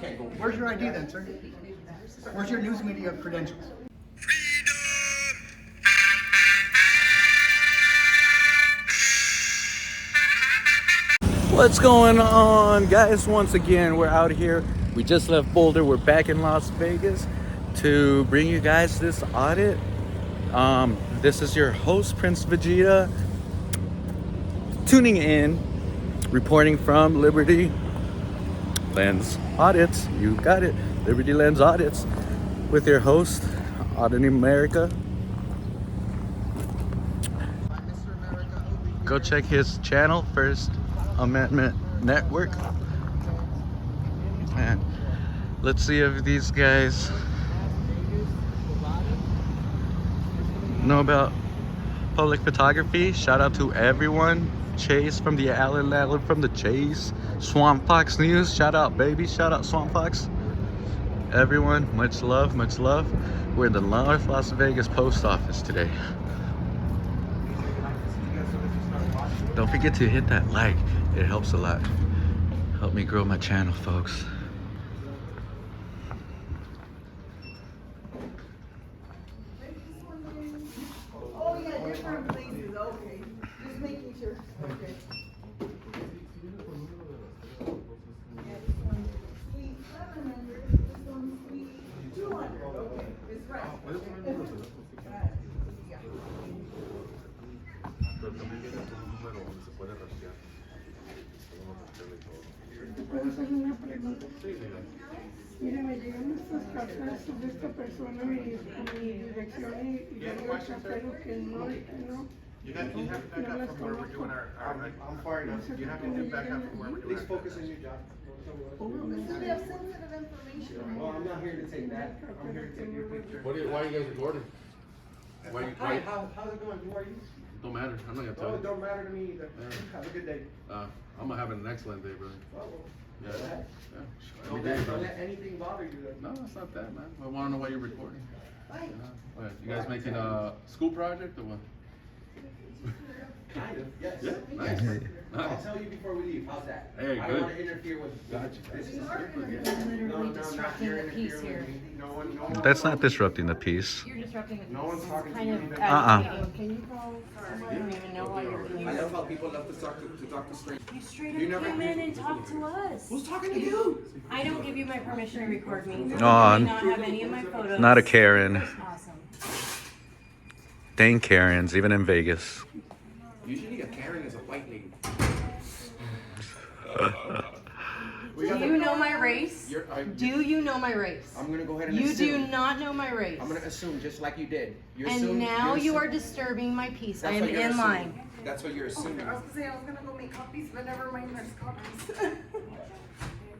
can't go. Where's your ID then, sir? Where's your news media credentials? What's going on, guys? Once again, we're out here. We just left Boulder. We're back in Las Vegas to bring you guys this audit. This is your host, Prince Vegeta, tuning in, reporting from Liberty Lens Audits. You got it, Liberty Lens Audits, with your host, Auditing America. Go check his channel, First Amendment Network, and let's see if these guys know about public photography. Shout out to everyone. Chase from the Allen from the Chase, Swamp Fox News, shout out baby, shout out Swamp Fox. Everyone, much love, much love. We're in the North Las Vegas post office today. Don't forget to hit that like, it helps a lot. Help me grow my channel, folks. Oh yeah, different places, okay. Just making sure, okay. Yeah, this one's suite 700, this one's suite 200, okay, it's right. ¿Puedo hacer una pregunta? Mire, me llegan estas cartas sobre esta persona, mi dirección y luego el chapero que no. You have to back up from where we're doing I'm far enough. You have to back up from where we're doing. Please focus on your job. We have sensitive information. Well, I'm not here to take that. I'm here to take your picture. Why are you guys recording? Hi, how's it going? Who are you? Don't matter. I'm not gonna tell Oh, it you. don't matter to me either. Have a good day. I'm gonna have an excellent day, brother. Yeah. Don't let anything bother you. No, it's not that, man. I wanna know why you're recording. What, you guys making a school project or what? Kind of, yes. Yeah, nice. I'll tell you before we leave. How's that? Hey, I good. don't want to interfere with. Gotcha. This is Literally disrupting the peace here. No one. That's not disrupting the peace. You're disrupting the peace. No one's talking to Kind you. of either. agitating. Can you go? I don't even know why you're doing I this. love how people love to talk to strangers. You straight You up never- came in and talked to us. Who's talking to you? I don't give you my permission to record me. You On. may not have any of my photos. Not a Karen. Awesome. Dang Karens, even in Vegas. Usually a Karen is a white lady. Do you know my race? Do you know my race? I'm gonna go ahead and You do assume. not know my race. I'm gonna assume just like you did. And now you are disturbing my peace. I am in line. That's what you're assuming. I was gonna say, I was gonna go make copies, but never mind, there's copies.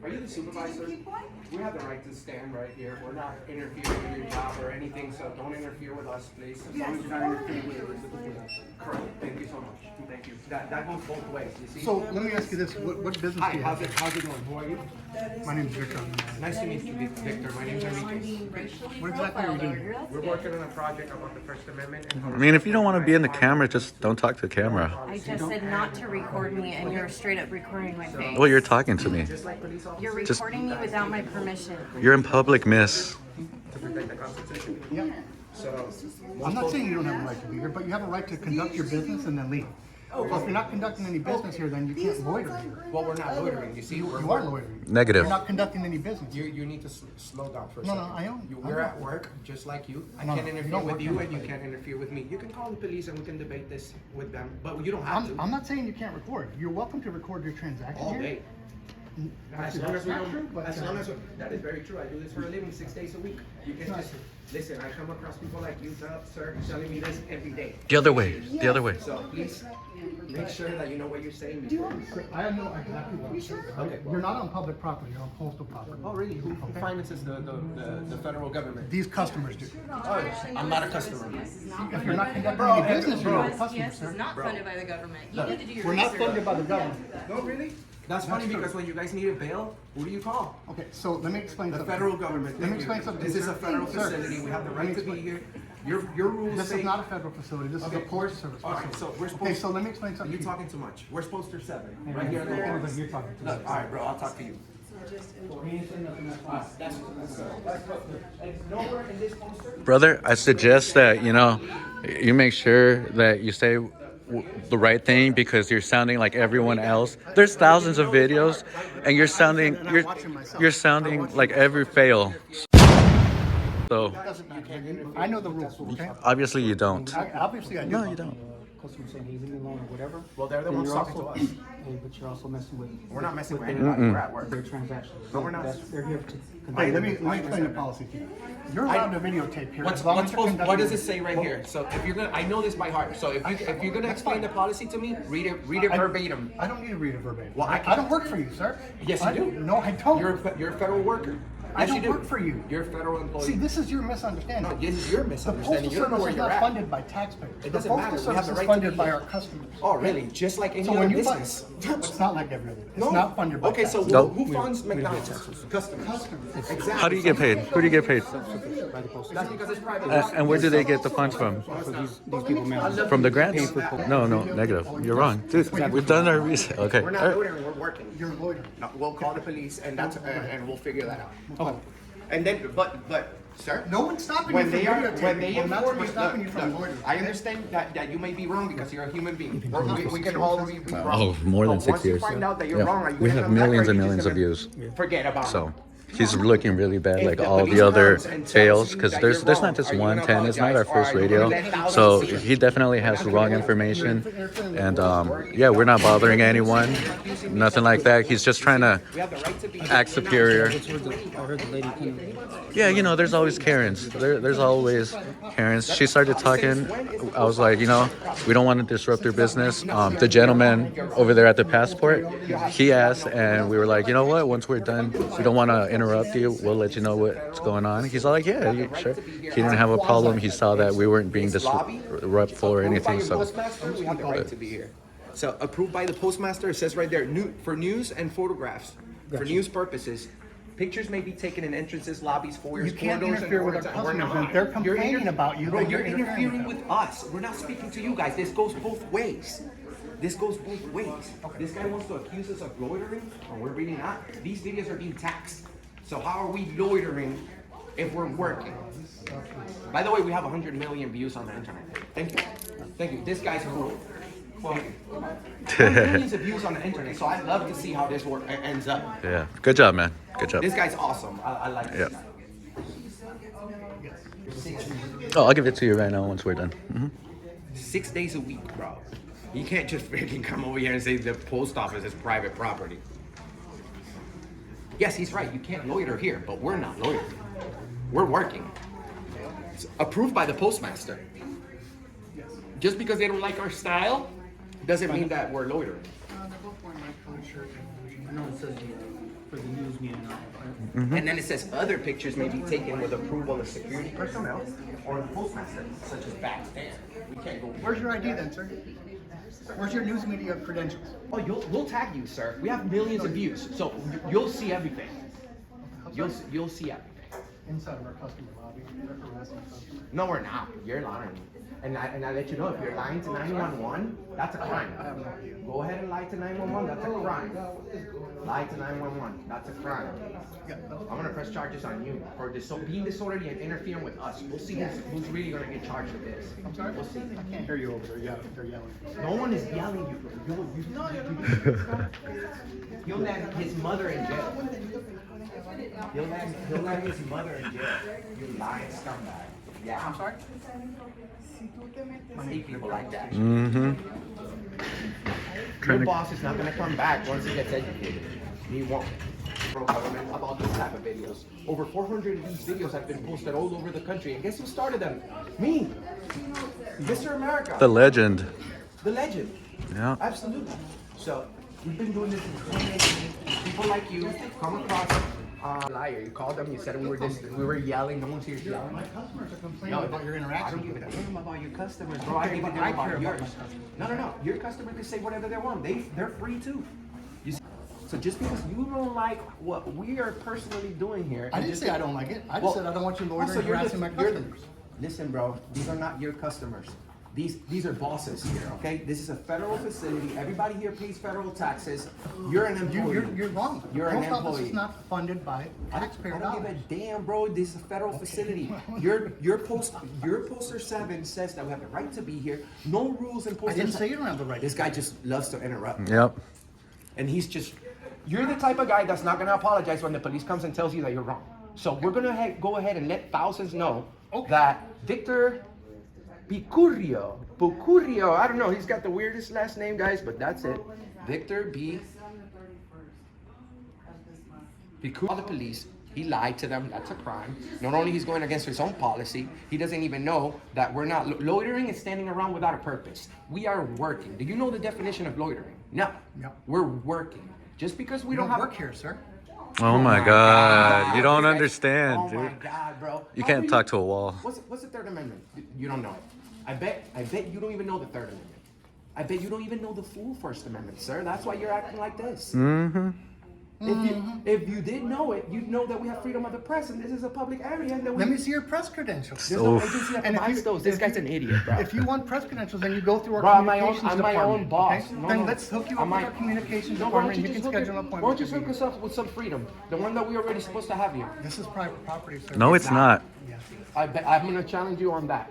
Are you the supervisor? Keep going? We have the right to stand right here. We're not interfering with your job or anything, so don't interfere with us, please. As long as you're not interfering with us. Correct. Thank you so much. Thank you. That goes both ways, you see? So let me ask you this: what business Hi, do you how's have? it going? Who are you? My name's Victor. Nice to meet you, Victor. My name's I'm Enrique. being racially What exactly are you profiled doing? over. That's We're good. working on a project about the First Amendment. I mean, if you don't want to be in the camera, just don't talk to the camera. I just said not to record me, and you're straight up recording my face. Well, you're talking to me. Just like police officers. You're Just- recording me without my permission. You're in public, miss. To protect the Constitution. Yeah. So, I'm not saying you don't have a right to be here, but you have a right to conduct your business and then leave. So if you're not conducting any business here, then you can't loiter here. well, we're not loitering. You see, You we're are loitering. Negative. You're not conducting any business. You need to slow down for a No, second. no, I am. We're at work, just like you. I No, can't no, you interfere don't with work you, in and you the can't interfere with me. You can call the police, and we can debate this with them, but you don't have to. I'm not saying you can't record. You're welcome to record your transaction All here. day. As Actually, long that's as we not true, don't, but as long as that is very true. I do this for a living, 6 days a week. You can Right. just listen. I come across people like you, sir, telling me this every day. The other way. The other way. So please make sure that you know what you're saying. I know exactly what. Okay. You're not on public property. You're on postal property. Oh, really? Who finances the federal government? These customers do. Oh, I'm not a customer. If you're not conducting any business, you're not a customer, Yes, sir. is not funded by the government. You need to do your We're not research. funded by the government. No, really? That's funny true. because when you guys need a bail, who do you call? Okay, so let me explain The something. federal government. Let me Thank you. explain something. This is a sir. federal Sir, facility. We have the let right me to be explain. here. Your rules This say. is not a federal facility. This is a Okay. port service All right, facility. so we're supposed. Okay, so let me explain something. You're to you. talking too much. We're supposed to 7. Hey, Right here. you're talking to Look, all right, bro. I'll talk to you. Nowhere in this poster. Brother, I suggest that, you make sure that you say the right thing because you're sounding like everyone else. There's thousands of videos and you're sounding like every fail. So Doesn't matter. I know the rules, okay? obviously you don't. Obviously I do. No, you don't. Customer saying, hey, leave me alone or whatever. Well, they're the then ones you're talking to also- us. Hey, but you're also messing with. We're not messing with their- anybody. We're at work. Their transactions. No, we're not. They're here to conduct. Hey, let me explain the policy to you. You're allowed to videotape here. What's as long as you're supposed? What conducting- does it say right here? So if you're gonna, I know this by heart. So if you're gonna explain the policy to me, read it verbatim. I don't need to read it verbatim. Well, I don't work for you, sir. Yes, you do. No, I don't. You're a federal worker. I Yes, don't you do. work for you. You're a federal employee. See, this is your misunderstanding. No, this is your The misunderstanding. Postal You don't know Service where is you're not at. funded by taxpayers. It The doesn't Postal matter. We Service have the is right to funded be by here. our customers. Oh, really? Just like any So other when you buy, business. it's not like every other. It's No. not funded by Okay, so taxes. No. who funds McDonald's? Customers. Exactly. How do you get paid? Who do you get paid? That's because it's private. And where do they get the funds from? These people, man. From the grants? No, negative. You're wrong. Dude, we've done our research. Okay. We're not loitering. We're working. You're loitering. No, we'll call the police and and we'll figure that out. And then, but, sir. No one's stopping When you they from are, videotaping. when they We're not inform you, stopping you from look, loitering. I understand that you may be wrong because you're a human being. We can all be wrong. Oh, more than But 6 once you years. find out that you're Yeah. wrong, are you We gonna have come back or millions are and you millions just of views. Forget about So it. he's looking really bad, If like the all police the other comes and tells fails, you because that there's you're not wrong, just are you gonna 110. It's not our apologize or first are you radio, gonna let thousands so see it? he definitely has wrong information. And yeah, we're not bothering anyone, nothing like that. He's just trying to We have the right to be act superior. I heard the lady kind of. Yeah, there's always Karens. There's always Karens. She started talking. I was like, we don't want to disrupt your business. The gentleman over there at the passport, he asked, and we were like, you know what? Once we're done, we don't want to interrupt you. We'll let you know what's going on. He's all like, yeah, sure. He didn't have a problem. He saw that we weren't being disruptful or anything. So Postmaster, we have the right to be here. So approved by the postmaster. It says right there, for news and photographs, for news purposes. Pictures may be taken in entrances, lobbies, foyers, You can't corridors, interfere with our and corridors. customers. If they're complaining about you, Bro, then you're you're interfering interfering with with us. We're not speaking to you guys. This goes both ways. This goes both ways. This guy wants to accuse us of loitering, and we're really not. These videos are being taxed. So how are we loitering if we're working? By the way, we have 100 million views on the internet. Thank you. Thank you. This guy's cool. Well, millions of views on the internet, so I'd love to see how this ends up. yeah, good job, man. Good job. This guy's awesome. I like this Yeah. guy. Oh, I'll give it to you right now once we're done. 6 days a week, bro. You can't just freaking come over here and say the post office is private property. Yes, he's right. You can't loiter here, but we're not loitering. We're working. It's approved by the postmaster. Just because they don't like our style doesn't mean that we're loitering. I know it says for the news media. And then it says other pictures may be taken with approval of security personnel or the postmaster, such as backstand. We can't go. Where's your ID then, sir? Where's your news media credentials? Oh, we'll tag you, sir. We have millions of views, so you'll see everything. You'll see everything. Inside of our customer lobby, they're harassing customers. No, we're not. You're lying. And I let you know, if you're lying to 911, that's a crime. Go ahead and lie to 911, that's a crime. Lie to 911, that's a crime. I'm gonna press charges on you for being disorderly and interfering with us. We'll see who's really gonna get charged with this. I'm sorry? We'll see. I can't hear you over there. Yeah, they're yelling. No one is yelling you. You'll land his mother in jail. You'll land his mother in jail. You lying scumbag. Yeah. I'm sorry? I hate people like that. Your boss is not gonna come back once he gets educated. He won't. Government about this type of videos. Over 400 of these videos have been posted all over the country. And guess who started them? Me. Mr. America. The legend. The legend. Yeah. Absolutely. So we've been doing this in 2018. People like you come across liar. You called them. You said we were yelling. No one's here yelling. My customers are complaining about your I interaction don't give with a them. damn about your customers, bro. I Okay, give a but damn I about care about yours. my customers. No. Your customer can say whatever they want. They're free too. You see? So just because you don't like what we are personally doing here, I didn't say I don't like it. I just said I don't want you loitering and harassing my customers. Listen, bro. These are not your customers. These are bosses here, okay? This is a federal facility. Everybody here pays federal taxes. You're an employee. You're wrong. You're an Post office employee. is not funded by taxpayer I don't dollars. give a damn, bro. This is a federal facility. Your poster 7 says that we have the right to be here. No rules in poster. I didn't say you don't have the right. This guy just loves to interrupt. Yep. And he's just, you're the type of guy that's not gonna apologize when the police comes and tells you that you're wrong. So we're gonna go ahead and let thousands know that Victor Pucurio, I don't know, he's got the weirdest last name, guys, but that's it. Victor B. Picurio, the police, he lied to them, that's a crime. Not only he's going against his own policy, he doesn't even know that we're not, loitering is standing around without a purpose. We are working. Do you know the definition of loitering? No. No. We're working. Just because we We don't don't have work here, sir. Oh my God. You don't understand, Oh my dude. God, bro. You How can't are talk to a wall. What's the Third Amendment? You don't know. I bet you don't even know the Third Amendment. I bet you don't even know the full First Amendment, sir. That's why you're acting like this. Mm-hmm. If you did know it, you'd know that we have freedom of the press and this is a public area and that we. Let me see your press credentials. There's no Oof. agency that And if provides you- those. This guy's an idiot, bro. If you want press credentials, then you go through our Bro, I'm my own- communications I'm my department. own boss. Okay? No, Then no. let's hook you I'm up my- with our communications No, why don't department. you You can just schedule an why don't you appointment. hook us up with some freedom? The one that we already supposed to have here. This is private property, sir. No, it's not. Yeah. I bet I'm gonna challenge you on that.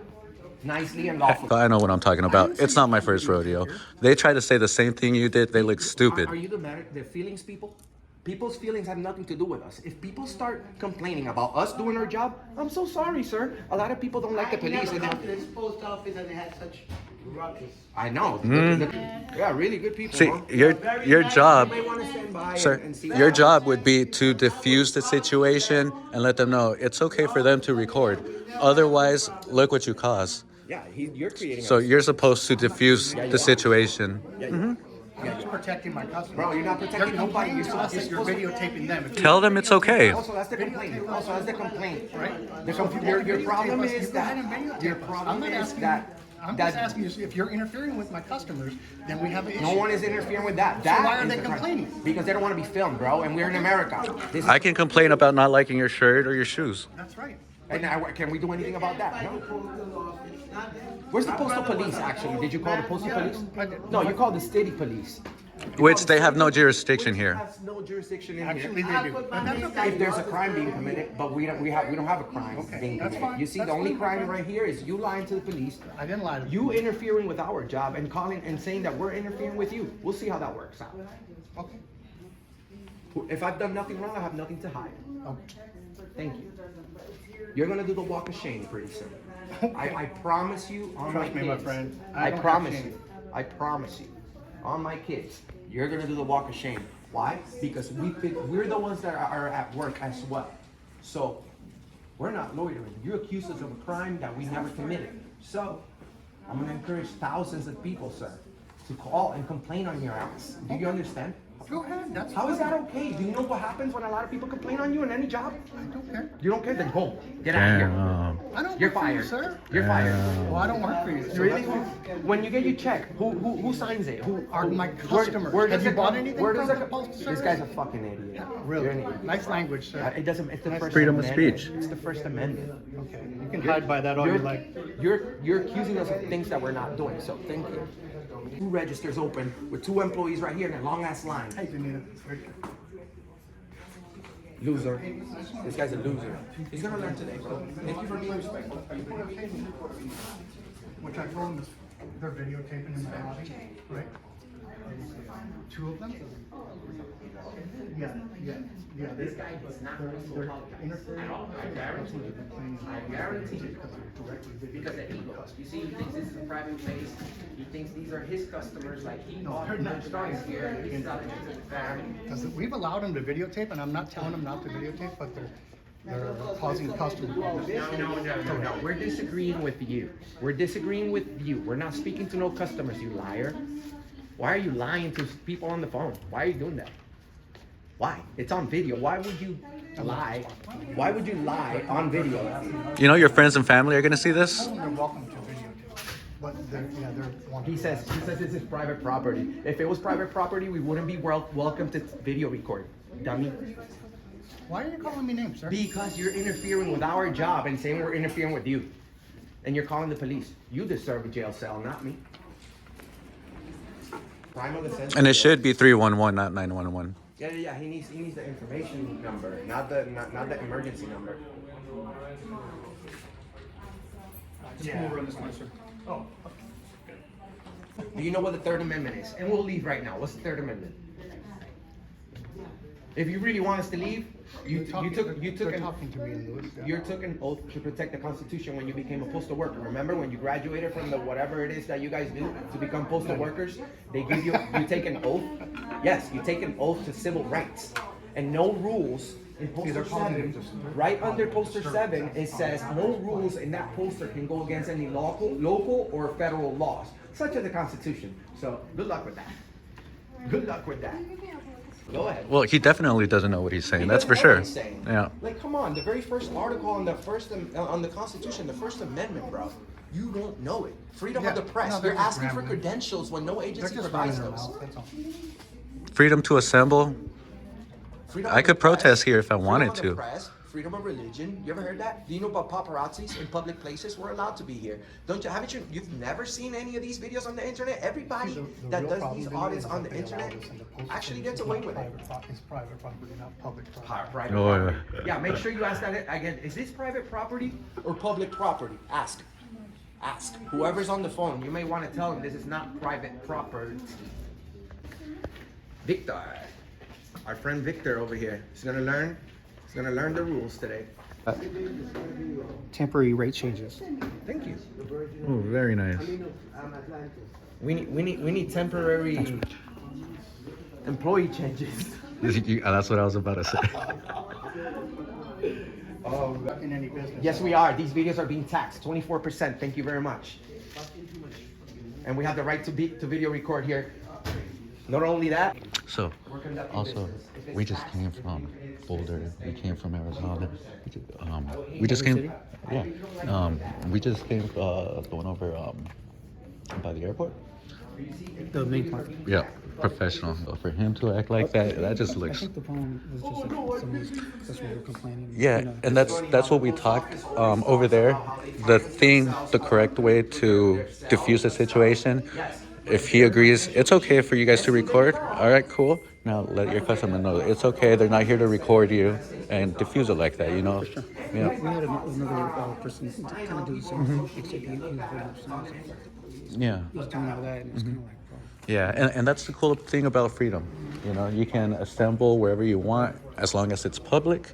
Nicely and lawfully. I know what I'm talking about. It's not my first rodeo. They try to say the same thing you did. They look stupid. Are you the feelings people? People's feelings have nothing to do with us. If people start complaining about us doing our job, I'm so sorry, sir. A lot of people don't like the police. And This post office and they had such ruckus. I know. Yeah, really good people. See, huh? your job, You may wanna stand by sir, and see your job would be to diffuse the situation and let them know it's okay for them to record. Otherwise, look what you cause. Yeah, you're creating. So you're supposed to diffuse the situation. I'm just protecting my customers. Bro, you're not protecting They're nobody. complaining You're to us that you're supposed to- videotaping them. If you- Tell them it's okay. Also, that's the complaint. Also, that's the complaint. Right? The So if com- you your wanna your videotape problem us, is you go ahead and that videotape your us. problem I'm not is asking that I'm just asking you, if you're interfering with my customers, then we have an issue. no one is interfering with that. So That why are is they the crime. complaining? Because they don't want to be filmed, bro. And we're in America. This is, I can complain about not liking your shirt or your shoes. That's right. and can we do anything about that? No. Where's the postal police? Actually, did you call the postal police? No, you called the city police. Which they have no jurisdiction here. Has no jurisdiction in Actually, here. they do. But that's okay. If there's a crime being committed, but we don't have a crime being that's committed. fine. You see, That's the only fine. crime right here is you lying to the police. I didn't lie to You interfering with our job and calling and saying that we're interfering with you. We'll see how that works out. Okay. If I've done nothing wrong, I have nothing to hide. Okay. Thank you. You're gonna do the walk of shame pretty soon. I promise you on Trust my me, my kids. friend. I I don't have promise shame. you. I promise you. On my kids, you're gonna do the walk of shame. Why? Because we're the ones that are at work as well. So we're not loitering. You accuse us of a crime that we never committed. So I'm gonna encourage thousands of people, sir, to call and complain on your ass. Do you understand? Go ahead. That's How is fine. that okay? Do you know what happens when a lot of people complain on you in any job? I don't care. You don't care? Then go. Get out of here. Damn. I don't You're work for you, fired. sir. You're fired. Well, I don't work for you. So Really? that's fine. When you get your check, who signs it? Who Are my where- customers. where Have does you it bought come- anything where from does it the come- Postal This Service? guy's a fucking idiot. You're Really? an idiot. Nice language, sir. It doesn't. It's the First Freedom of Amendment. speech. It's the First Amendment. Okay. You can hide by that all you like. You're accusing us of things that we're not doing. So thank you. 2 registers open with 2 employees right here in a long ass line. Hey, Janita. Loser. This guy's a loser. He's gonna learn today, bro. Thank you for being respectful. Which I told them is they're videotaping in the lobby, right? 2 of them? Yeah. This guy is not going to They're apologize. interfering. I guarantee you. Because of ego. You see, he thinks this is a private place. He thinks these are his customers, like he bought they're not. the stars here. He's selling it to the family. Because we've allowed them to videotape, and I'm not telling them not to videotape, but they're causing customer problems. No. We're disagreeing with you. We're disagreeing with you. We're not speaking to no customers, you liar. Why are you lying to people on the phone? Why are you doing that? Why? It's on video. Why would you lie? Why would you lie on video? You know your friends and family are gonna see this? They're welcome to videotape, but they're wanting. He says this is private property. If it was private property, we wouldn't be welcome to video record. Dummy. Why are you calling me names, sir? Because you're interfering with our job and saying we're interfering with you. And you're calling the police. You deserve a jail cell, not me. Crime of offense. And it should be 311, not 911. Yeah. He needs the information number, not the emergency number. Just come over on this one, sir. Oh. Do you know what the Third Amendment is? And we'll leave right now. What's the Third Amendment? If you really want us to leave, you took They're talking to me in Lewis. Yeah. you took an oath to protect the Constitution when you became a postal worker. Remember when you graduated from the whatever it is that you guys do to become postal workers? They give you take an oath. Yes, you take an oath to civil rights and no rules. In poster 7, right under poster 7, it says no rules in that poster can go against any local or federal laws, such as the Constitution. So good luck with that. Good luck with that. Go ahead. Well, he definitely doesn't know what he's saying. He That's for doesn't know sure. what he's saying. Yeah. Like, come on, the very first article on the Constitution, the First Amendment, bro. You don't know it. Freedom of the press. No, they're You're just asking for rambling. credentials when no They're agency just provides running their those. mouth, that's all. Freedom to assemble. Freedom I of could the press, protest here if I freedom wanted of the to. Press, freedom of religion. You ever heard that? Do you know about paparazzis in public places? We're allowed to be here. You've never seen any of these videos on the internet? Everybody The that real does problem these to me audits is on that the they allow internet this in the post actually office. gets It's away not with it. It's private property, not public property. Private Oh, yeah. property. Yeah, make sure you ask that again. Is this private property or public property? Ask. Ask. Whoever's on the phone, you may want to tell them this is not private property. Victor. Our friend Victor over here. He's gonna learn the rules today. Temporary rate changes. Thank you. Oh, very nice. We need temporary employee changes. That's what I was about to say. In any business. Yes, we are. These videos are being taxed 24%. Thank you very much. And we have the right to video record here. Not only that. So, also, we just came from Boulder. We came from Arizona. We just came. Yeah. We just came going over by the airport. The main part. Yeah, professional. But for him to act like that just I looks. think the problem was just like some of these customers were complaining. Yeah, you know. and that's what we talked over there. The correct way to diffuse the situation. If he agrees, it's okay for you guys to record. All right, cool. Now let your customer know it's okay. They're not here to record you, and diffuse it like that. You know. Yeah. We had another person kind of do the same thing, except he was very upset. Yeah. He was doing all that, and it's kind of like, bro. Yeah, and that's the cool thing about freedom. You know, you can assemble wherever you want as long as it's public,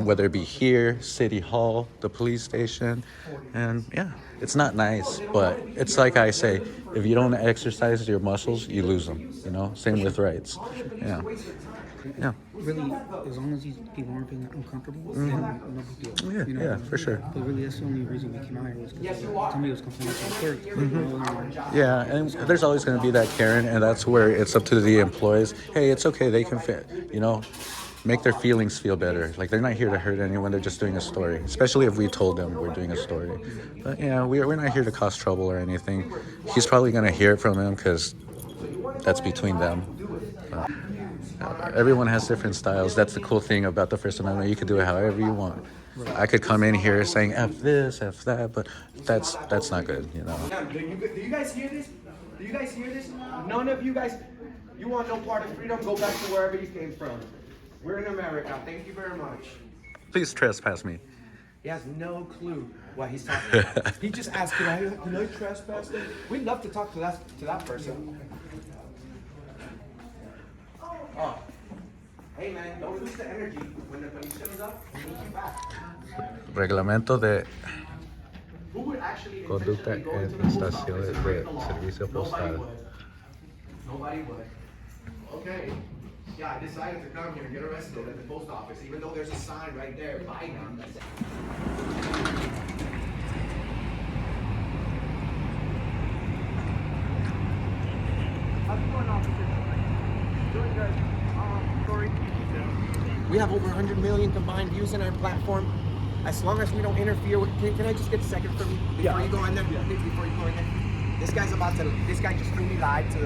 whether it be here, City Hall, the police station, and yeah, it's not nice, but it's like I say, if you don't exercise your muscles, you lose them. You know, same with rights. Yeah. Yeah. Really, as long as these people aren't being uncomfortable, then no big deal. Yeah, You know, yeah, for sure. But really, that's the only reason we came out here was because somebody was complaining to the clerk. Yeah, and there's always going to be that Karen, and that's where it's up to the employees. Hey, it's okay. They can fit, you know, make their feelings feel better. Like, they're not here to hurt anyone. They're just doing a story, especially if we told them we're doing a story. But yeah, we're not here to cause trouble or anything. He's probably going to hear it from him because that's between them. Everyone has different styles. That's the cool thing about the First Amendment. You can do it however you want. I could come in here saying F this, F that, but that's not good, you know. Do you guys hear this? Do you guys hear this? None of you guys, you want no part of freedom? Go back to wherever you came from. We're in America. Thank you very much. Please trespass me. He has no clue what he's talking about. He just asked, can I trespass them? We'd love to talk to that person. Oh. Hey man, don't lose the energy. When the police shows up, we need you back. Reglamento de Who would actually conducta intentionally go en into the post estaciones office and de break the law? servicio Nobody postal. would. Nobody would. Okay. Yeah, I decided to come here and get arrested at the post office, even though there's a sign right there by them that says. We have over 100 million combined views in our platform. As long as we don't interfere with, can I just get a second for me before you go in there? Before you go in there. This guy just truly lied to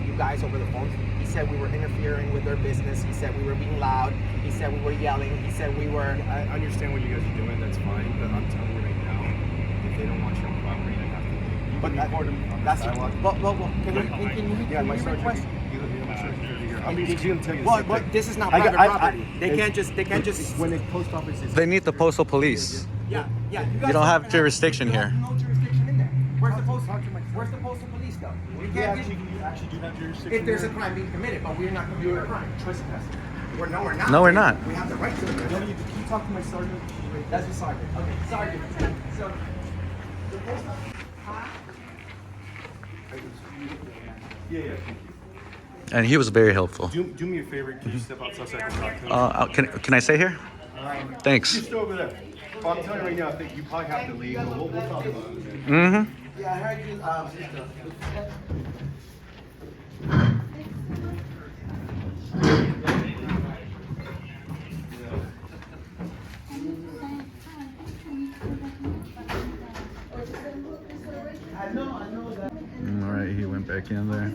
you guys over the phone. He said we were interfering with their business. He said we were being loud. He said we were yelling. He said we were. I understand what you guys are doing. That's fine, but I'm telling you right now, if if they don't want you on property, they have to leave. You But can that- report them on the that's sidewalk. well, can you Yeah, my request? sergeant, my sergeant is here. I'm just gonna tell you the Well, same but thing. this is not I got- private I- property. They it's- can't just. When the post office is. They need the postal police. Yeah. You don't have jurisdiction You have here. no jurisdiction in there. Where's the postal police though? We You can't actually do have jurisdiction. if there's a here. crime being committed, but we're not committing a crime. Trespassing. We're not. No, we're not. We have the right to. No, can you talk to my sergeant? That's the sergeant. Okay, sergeant. So. The post Yeah, thank you. And he was very helpful. Do me a favor, can you step outside so I can talk to him? Can I stay here? Thanks. Just over there. Well, I'm telling you right now, I think you probably have to leave, but we'll talk about it. Mm-hmm. Yeah, I heard you, sister. All right, he went back in there.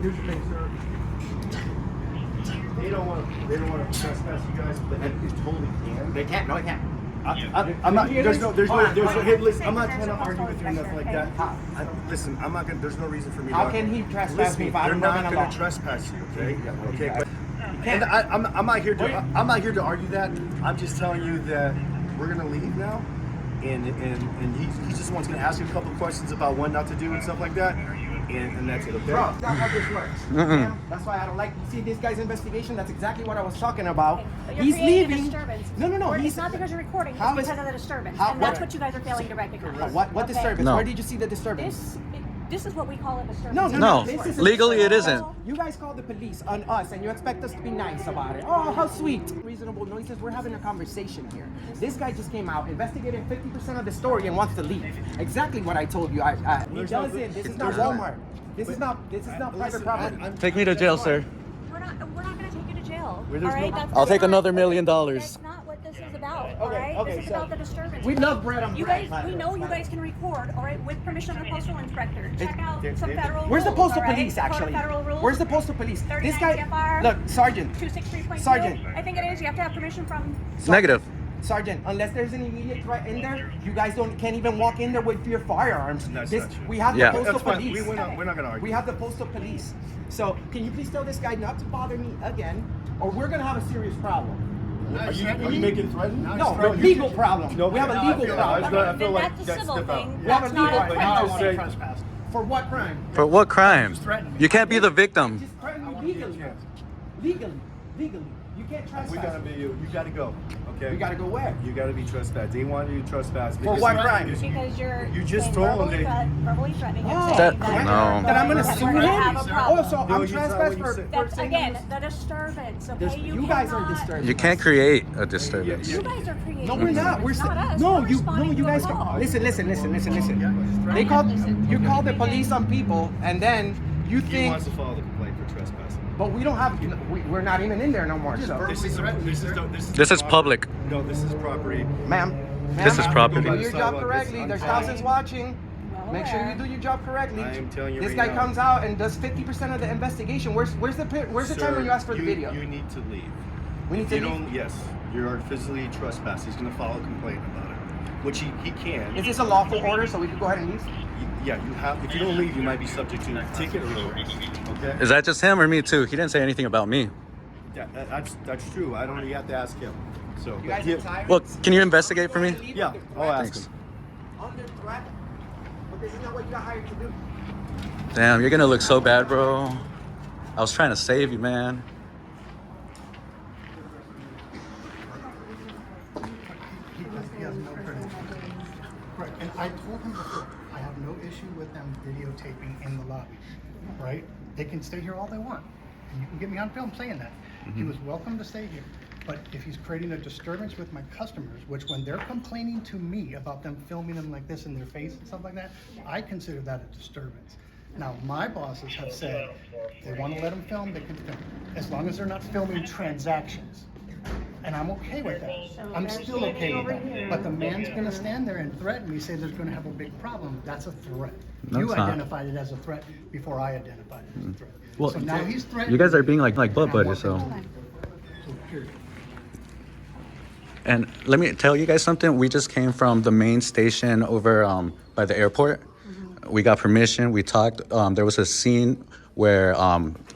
Here's the thing, sir. They don't want to trespass you guys, but they totally can. They can't. No, they can't. I'm not. There's no. Hey, listen. I'm not trying to argue with you or nothing like that. Listen, I'm not gonna. There's no reason for me. How to can he trespass listen, me if I they're don't not know the gonna law? trespass you, okay? Okay. But, and I'm not here to. I'm not here to argue that. I'm just telling you that we're gonna leave now, and he just wants to ask you a couple questions about what not to do and stuff like that, and that's it. Okay. Bro, that's not how this works. Ma'am, that's why I don't like. You see this guy's investigation? That's exactly what I was talking about. But you're He's creating a leaving. disturbance. No. It's not because you're recording. How It's is- because of the disturbance. how- And that's what- what you guys are failing to recognize. What Okay? disturbance? No. Where did you see the disturbance? This is what we call a disturbance. No, This is a legally it disturbance. isn't. You guys call the police on us and you expect us to be nice about it. Oh, how sweet. Reasonable noises. We're having a conversation here. This guy just came out, investigated 50% of the story and wants to leave. Exactly what I told you. He doesn't. This is not Walmart. This is not private property. Take me to jail, sir. We're not going to take you to jail. Where All there's right? no- That's I'll take not- another $1 million. That's not what this is about. All right? okay, This is so about the disturbance. we love bread on You bread, guys, by we the know way. you guys can record. All right, with permission of the postal inspector. Check out some federal Where's the rules, postal all right? police Code of actually? Federal rules. Where's the postal police? 39 This guy. CFR. Look, Sergeant. 263.2. Sergeant. I think it is. You have to have permission from. Negative. Sergeant, unless there's an immediate threat in there, you guys can't even walk in there with your firearms. That's not true. We have Yeah. the postal That's fine. police. We're not gonna argue. We have the postal police. So can you please tell this guy not to bother me again, or we're gonna have a serious problem. Are you making threatening? No, a legal problem. We have a legal problem. I feel like That's a that's civil step out. thing. We have a That's not legal a But criminal you just thing. say Trespassed. For what crime? For what crime? threatened me. You can't be the victim. Just threaten me legally. Legally. You can't trespass. we gotta be you gotta go. Okay. We gotta go where? You gotta be trespassed. They want you to trespass. For what crime? Because you're You just saying told them verbally threatening him. Oh, saying That- that no. you're Then I'm gonna going sue to him. have a problem. Oh, so No, I'm you saw trespassed what you for said. That's saying again this? the disturbance. Okay, There's- you guys are disturbed. You can't create a disturbance. You guys are creating. No, we're not. We're It's not us. no, We're you responding to a guys. call. Listen. They called. You called the police on people, and then you He think. wants to file the complaint for trespassing. But we don't have. We're not even in there no more. So, This is public. No, this is property. ma'am. This is property. Do your job correctly. There's thousands watching. Make sure you do your job correctly. I am telling you This right guy now. comes out and does 50% of the investigation. Where's the time when you ask for the video? You need to leave. We need If to you leave. don't, yes, you are physically trespassed. He's going to file a complaint about it, which he can. Is this a lawful order so we can go ahead and leave? Yeah, you have. If you don't leave, you might be subject to a ticket or road. Okay. Is that just him or me too? He didn't say anything about me. Yeah, that's true. I don't. You have to ask him. So. You guys yeah, are tired? Well, can you investigate for me? yeah, I'll ask Thanks. him. Under threat? But this is not what you got hired to do. Damn, you're gonna look so bad, bro. I was trying to save you, man. He has no credentials. Right, and I told him before, I have no issue with them videotaping in the lobby, right? They can stay here all they want, and you can get me on film saying that. He was welcome to stay here. But if he's creating a disturbance with my customers, which when they're complaining to me about them filming them like this in their face and stuff like that, I consider that a disturbance. Now, my bosses have said they want to let them film, they can film, as long as they're not filming transactions. And I'm okay with that. I'm still okay with that. But the man's gonna stand there and threaten me, say there's gonna have a big problem. That's a threat. No, You it's not. identified it as a threat before I identified it as a threat. Well, So now he's threatening. you guys are being like butt and I buddies, want so. them to- And let me tell you guys something. We just came from the main station over by the airport. We got permission. We talked. There was a scene where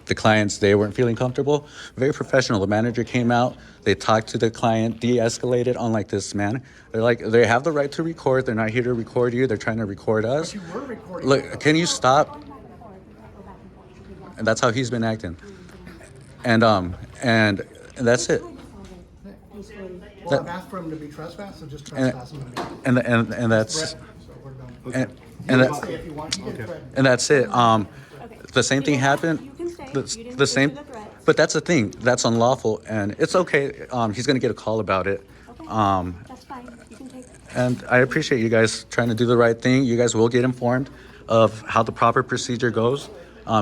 the clients, they weren't feeling comfortable. Very professional. The manager came out. They talked to the client, de-escalated unlike this man. They're like, they have the right to record. They're not here to record you. They're trying to record us. But you were recording. Look, can you stop? And that's how he's been acting. And that's it. Well, I've asked for him to be trespassed, so just trespass him. And that's So we're done. and You that, can stay if you want. You can threaten. and that's it. The same thing happened. You can stay. You The didn't same, do the threats. but that's the thing. That's unlawful, and it's okay. He's gonna get a call about it. That's fine. You can take it. And I appreciate you guys trying to do the right thing. You guys will get informed of how the proper procedure goes.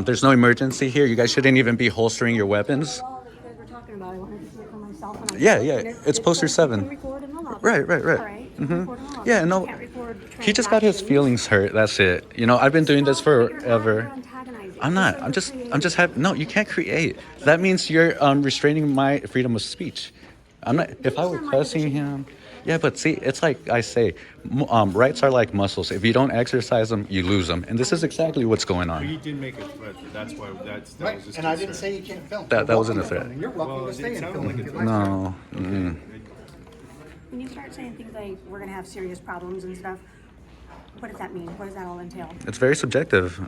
There's no emergency here. You guys shouldn't even be holstering your weapons. All that you guys were talking about, I wanted to see it for myself. And I Yeah, looked, yeah, and it's poster says you 7. can record in the lobby. Right. All right. You can Mhm. record in the lobby. Yeah, You no. can't record He just got his transactions. feelings hurt. That's it. You know, I've been doing this You're forever. antagonizing. I'm not. I'm just happy. No, you can't create. That means you're restraining my freedom of speech. I'm not. If I were cussing him, yeah. But see, it's like I say, rights are like muscles. If you don't exercise them, you lose them. And this is exactly what's going on. He did make a threat, but that's why that Right, was his and I didn't concern. say you can't film. That You're wasn't a welcome to threat. film. You're welcome Well, to it stay and sounded film like if a you like. No. Mm-mm. When you start saying things like we're gonna have serious problems and stuff, what does that mean? What does that all entail? It's very subjective.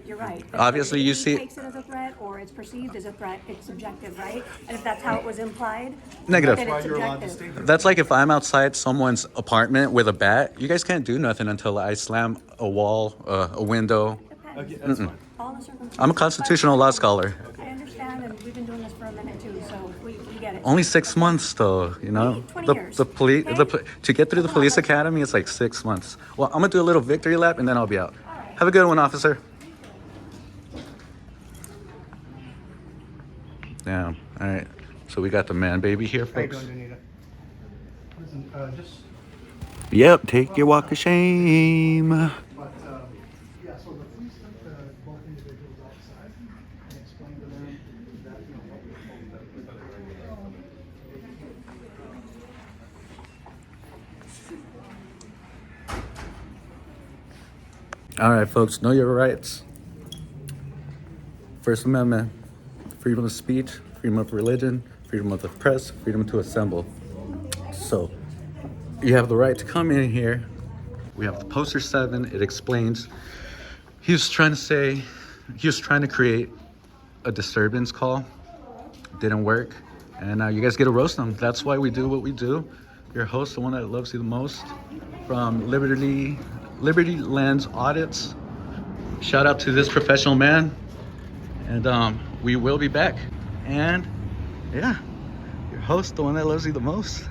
You're right. Obviously, you If see- he takes it as a threat, or it's perceived as a threat. It's subjective, right? And if that's how it was implied, Negative. then That's it's why you're allowed to subjective. stay there. That's like if I'm outside someone's apartment with a bat. You guys can't do nothing until I slam a wall, a window. Depends. Okay, that's fine. All the circumstances. I'm a constitutional law scholar. I understand, and we've been doing this for a minute too, so we get it. Only 6 months, though. You know, 20 years, the police, okay? to get through the police academy, it's like 6 months. Well, I'm gonna do a little victory lap and then I'll be out. Have a good one, officer. Damn. All right. So we got the man baby here, How you folks. doing, Danita? Listen, just, Yep. Take your walk of shame. but, yeah, so the police took both individuals outside and explained to them that, you know, what we were told All right, folks. Know your rights. First Amendment: freedom of speech, freedom of religion, freedom of the press, freedom to assemble. So, you have the right to come in here. We have the poster 7. It explains. He was trying to create a disturbance call. Didn't work. And now you guys get to roast them. That's why we do what we do. Your host, the one that loves you the most, from Liberty Lands Audits. Shout out to this professional man. And we will be back. And yeah, your host, the one that loves you the most.